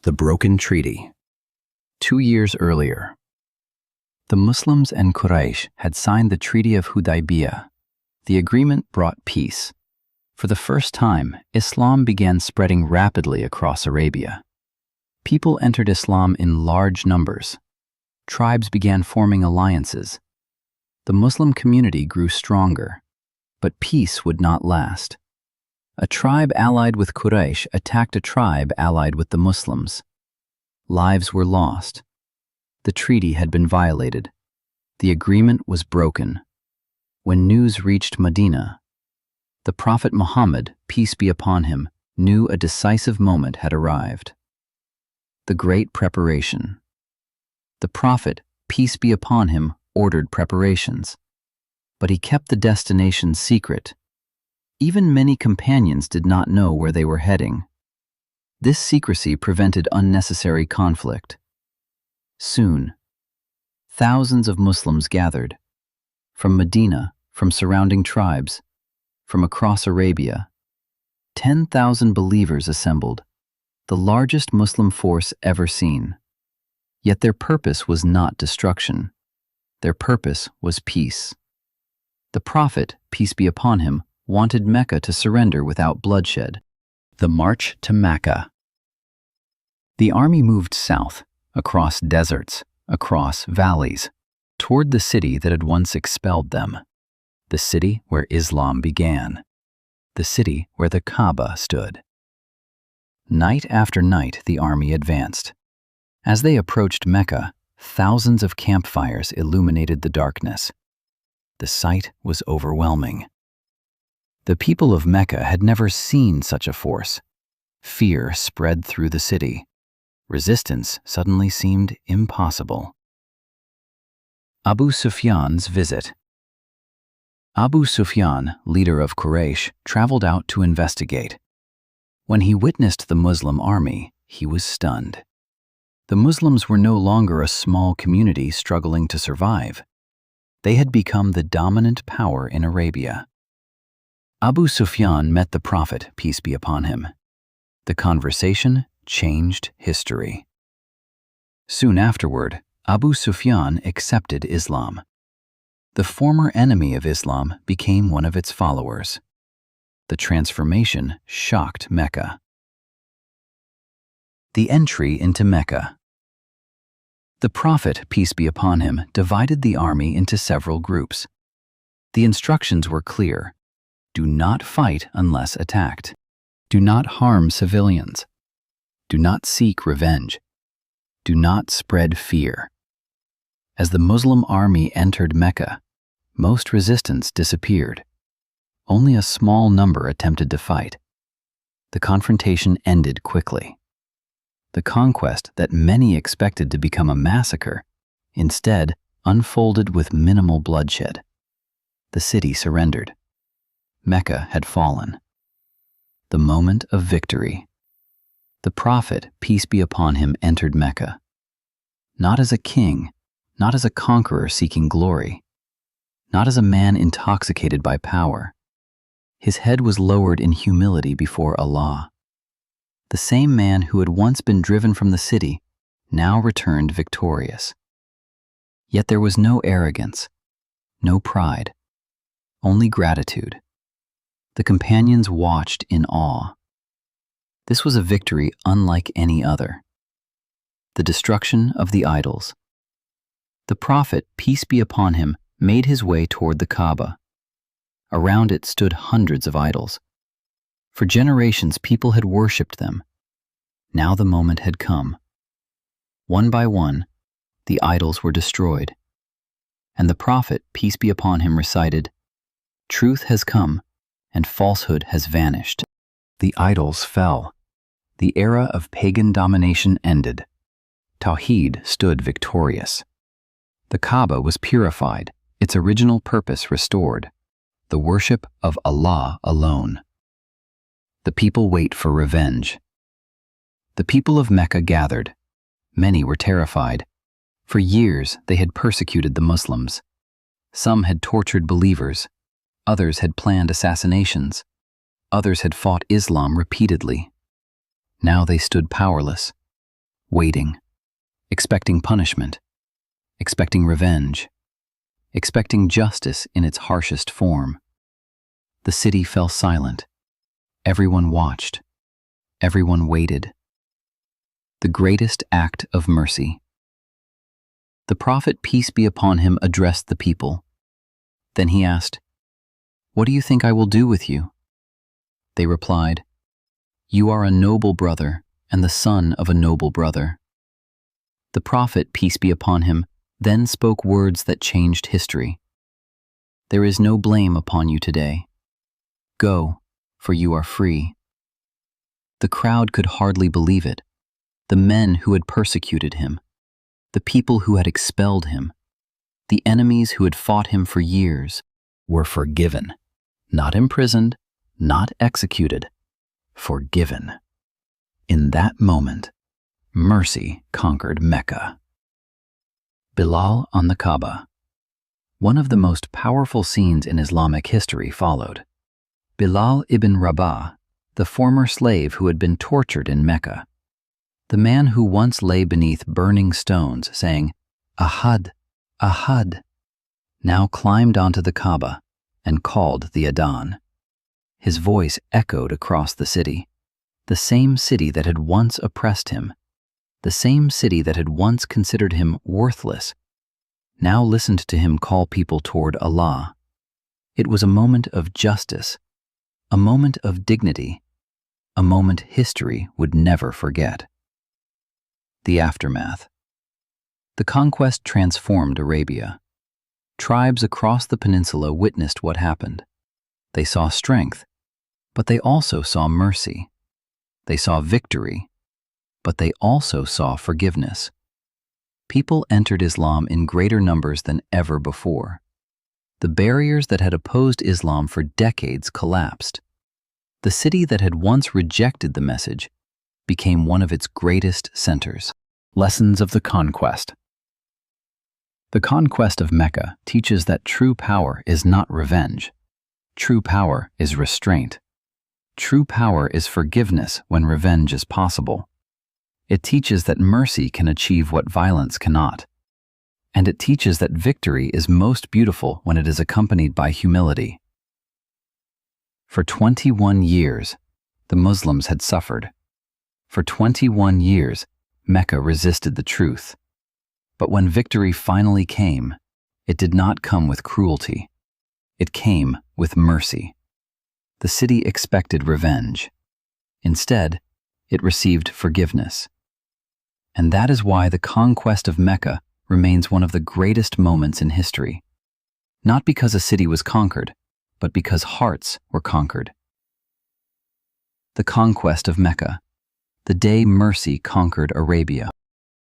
The Broken Treaty. 2 years earlier, the Muslims and Quraysh had signed the Treaty of Hudaybiyyah. The agreement brought peace. For the first time, Islam began spreading rapidly across Arabia. People entered Islam in large numbers. Tribes began forming alliances. The Muslim community grew stronger, but peace would not last. A tribe allied with Quraysh attacked a tribe allied with the Muslims. Lives were lost. The treaty had been violated. The agreement was broken. When news reached Medina, the Prophet Muhammad, peace be upon him, knew a decisive moment had arrived. The Great Preparation. The Prophet, peace be upon him, ordered preparations, but he kept the destination secret. Even many companions did not know where they were heading. This secrecy prevented unnecessary conflict. Soon, thousands of Muslims gathered. From Medina, from surrounding tribes, from across Arabia, 10,000 believers assembled, the largest Muslim force ever seen. Yet their purpose was not destruction. Their purpose was peace. The Prophet, peace be upon him, wanted Mecca to surrender without bloodshed. The March to Makkah. The army moved south, across deserts, across valleys, toward the city that had once expelled them, the city where Islam began, the city where the Kaaba stood. Night after night the army advanced. As they approached Mecca, thousands of campfires illuminated the darkness. The sight was overwhelming. The people of Mecca had never seen such a force. Fear spread through the city. Resistance suddenly seemed impossible. Abu Sufyan's visit. Abu Sufyan, leader of Quraysh, traveled out to investigate. When he witnessed the Muslim army, he was stunned. The Muslims were no longer a small community struggling to survive. They had become the dominant power in Arabia. Abu Sufyan met the Prophet, peace be upon him. The conversation changed history. Soon afterward, Abu Sufyan accepted Islam. The former enemy of Islam became one of its followers. The transformation shocked Mecca. The entry into Mecca. The Prophet, peace be upon him, divided the army into several groups. The instructions were clear. Do not fight unless attacked. Do not harm civilians. Do not seek revenge. Do not spread fear. As the Muslim army entered Mecca, most resistance disappeared. Only a small number attempted to fight. The confrontation ended quickly. The conquest that many expected to become a massacre instead unfolded with minimal bloodshed. The city surrendered. Mecca had fallen. The moment of victory. The Prophet, peace be upon him, entered Mecca. Not as a king, not as a conqueror seeking glory, not as a man intoxicated by power. His head was lowered in humility before Allah. The same man who had once been driven from the city now returned victorious. Yet there was no arrogance, no pride, only gratitude. The companions watched in awe. This was a victory unlike any other. The destruction of the idols. The Prophet, peace be upon him, made his way toward the Kaaba. Around it stood hundreds of idols. For generations, people had worshipped them. Now the moment had come. One by one, the idols were destroyed. And the Prophet, peace be upon him, recited, "Truth has come, and falsehood has vanished." The idols fell. The era of pagan domination ended. Tawheed stood victorious. The Kaaba was purified, its original purpose restored, the worship of Allah alone. The people wait for revenge. The people of Mecca gathered. Many were terrified. For years they had persecuted the Muslims. Some had tortured believers. Others had planned assassinations. Others had fought Islam repeatedly. Now they stood powerless. waiting, expecting punishment, expecting revenge, expecting justice in its harshest form. The city fell silent. Everyone watched. Everyone waited. The greatest act of mercy. The prophet, peace be upon him, addressed the people. Then he asked, "What do you think I will do with you?" They replied, "You are a noble brother and the son of a noble brother." The prophet, peace be upon him, then spoke words that changed history. "There is no blame upon you today. Go, for you are free." The crowd could hardly believe it. The men who had persecuted him, the people who had expelled him, the enemies who had fought him for years, were forgiven, not imprisoned, not executed, forgiven. In that moment, mercy conquered Mecca. Bilal on the Kaaba. One of the most powerful scenes in Islamic history followed. Bilal ibn Rabah, the former slave who had been tortured in Mecca, the man who once lay beneath burning stones saying, "Ahad, Ahad," now climbed onto the Kaaba and called the Adhan. His voice echoed across the city that had once oppressed him, the same city that had once considered him worthless, now listened to him call people toward Allah. It was a moment of justice, a moment of dignity, a moment history would never forget. The aftermath. The conquest transformed Arabia. Tribes across the peninsula witnessed what happened. They saw strength, but they also saw mercy. They saw victory, but they also saw forgiveness. People entered Islam in greater numbers than ever before. The barriers that had opposed Islam for decades collapsed. The city that had once rejected the message became one of its greatest centers. Lessons of the Conquest. The conquest of Mecca teaches that true power is not revenge. True power is restraint. True power is forgiveness when revenge is possible. It teaches that mercy can achieve what violence cannot. And it teaches that victory is most beautiful when it is accompanied by humility. For 21 years, the Muslims had suffered. For 21 years, Mecca resisted the truth. But when victory finally came, it did not come with cruelty. It came with mercy. The city expected revenge. Instead, it received forgiveness. And that is why the conquest of Mecca remains one of the greatest moments in history. Not because a city was conquered, but because hearts were conquered. The conquest of Mecca, the day mercy conquered Arabia.